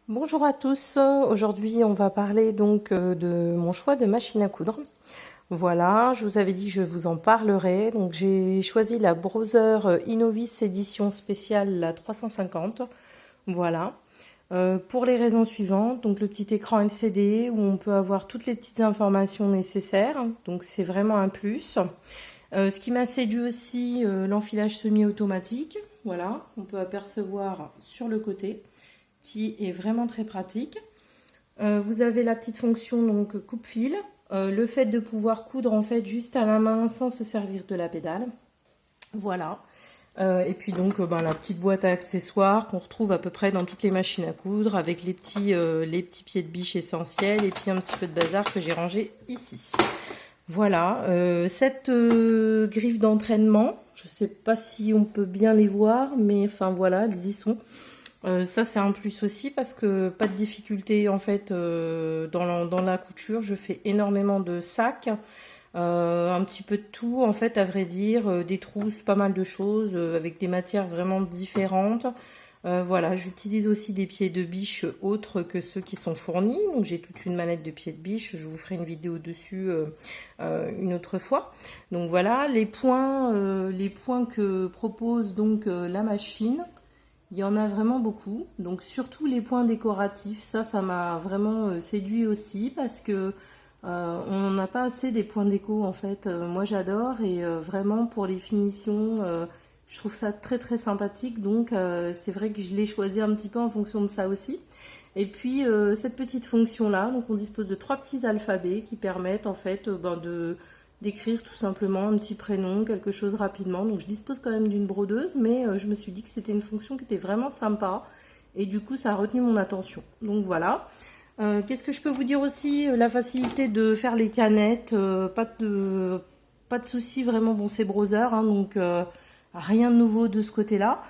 Bonjour à tous, aujourd'hui on va parler donc de mon choix de machine à coudre. Voilà, je vous avais dit que je vous en parlerai. Donc j'ai choisi la Brother Innovis édition spéciale la 350. Voilà. Pour les raisons suivantes, donc le petit écran LCD où on peut avoir toutes les petites informations nécessaires, donc c'est vraiment un plus. Ce qui m'a séduit aussi, l'enfilage semi-automatique, voilà, on peut apercevoir sur le côté, qui est vraiment très pratique. Vous avez la petite fonction donc coupe-fil, le fait de pouvoir coudre en fait juste à la main sans se servir de la pédale, voilà. Et puis donc la petite boîte à accessoires qu'on retrouve à peu près dans toutes les machines à coudre avec les petits pieds de biche essentiels et puis un petit peu de bazar que j'ai rangé ici. Voilà, cette griffe d'entraînement, je sais pas si on peut bien les voir, mais enfin voilà, elles y sont. Ça c'est un plus aussi parce que pas de difficulté en fait dans la couture. Je fais énormément de sacs, un petit peu de tout en fait à vrai dire, des trousses, pas mal de choses avec des matières vraiment différentes. Voilà, j'utilise aussi des pieds de biche autres que ceux qui sont fournis. Donc j'ai toute une mallette de pieds de biche. Je vous ferai une vidéo dessus une autre fois. Donc voilà, les points que propose donc la machine. Il y en a vraiment beaucoup, donc surtout les points décoratifs, ça m'a vraiment séduit aussi parce que on n'a pas assez des points déco en fait. Moi j'adore et vraiment pour les finitions, je trouve ça très très sympathique, donc c'est vrai que je l'ai choisi un petit peu en fonction de ça aussi. Et puis cette petite fonction là, donc on dispose de 3 petits alphabets qui permettent en fait d'écrire tout simplement un petit prénom, quelque chose rapidement. Donc je dispose quand même d'une brodeuse, mais je me suis dit que c'était une fonction qui était vraiment sympa. Et du coup, ça a retenu mon attention. Donc voilà. Qu'est-ce que je peux vous dire aussi? La facilité de faire les canettes, pas de souci vraiment. Bon, c'est Brother, hein, donc rien de nouveau de ce côté-là.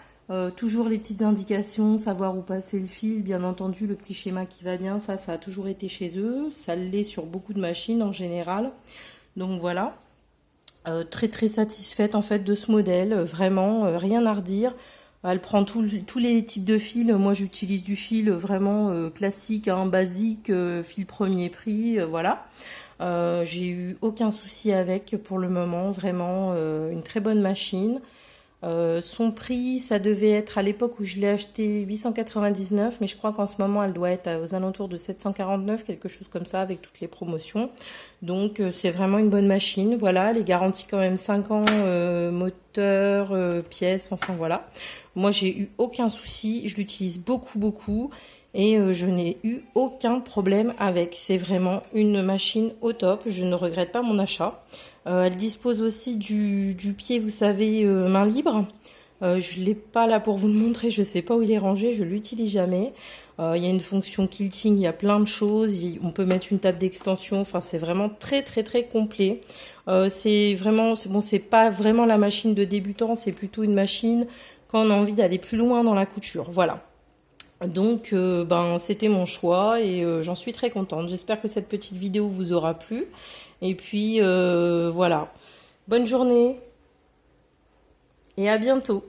Toujours les petites indications, savoir où passer le fil, bien entendu, le petit schéma qui va bien, ça a toujours été chez eux. Ça l'est sur beaucoup de machines en général. Donc voilà, très très satisfaite en fait de ce modèle, vraiment rien à redire. Elle prend tous les types de fils. Moi j'utilise du fil vraiment classique, hein, basique, fil premier prix, voilà. J'ai eu aucun souci avec pour le moment, vraiment une très bonne machine. Son prix, ça devait être à l'époque où je l'ai acheté 899, mais je crois qu'en ce moment elle doit être aux alentours de 749, quelque chose comme ça avec toutes les promotions. Donc c'est vraiment une bonne machine. Voilà, elle est garantie quand même 5 ans, moteur, pièces, enfin voilà. Moi j'ai eu aucun souci, je l'utilise beaucoup et je n'ai eu aucun problème avec. C'est vraiment une machine au top, je ne regrette pas mon achat. Elle dispose aussi du pied, vous savez, main libre. Je ne l'ai pas là pour vous le montrer, je ne sais pas où il est rangé, je ne l'utilise jamais. Il y a une fonction quilting, il y a plein de choses, on peut mettre une table d'extension, enfin c'est vraiment très très très complet. C'est vraiment, c'est pas vraiment la machine de débutant, c'est plutôt une machine quand on a envie d'aller plus loin dans la couture, voilà. Donc c'était mon choix et j'en suis très contente. J'espère que cette petite vidéo vous aura plu. Et puis voilà. Bonne journée et à bientôt.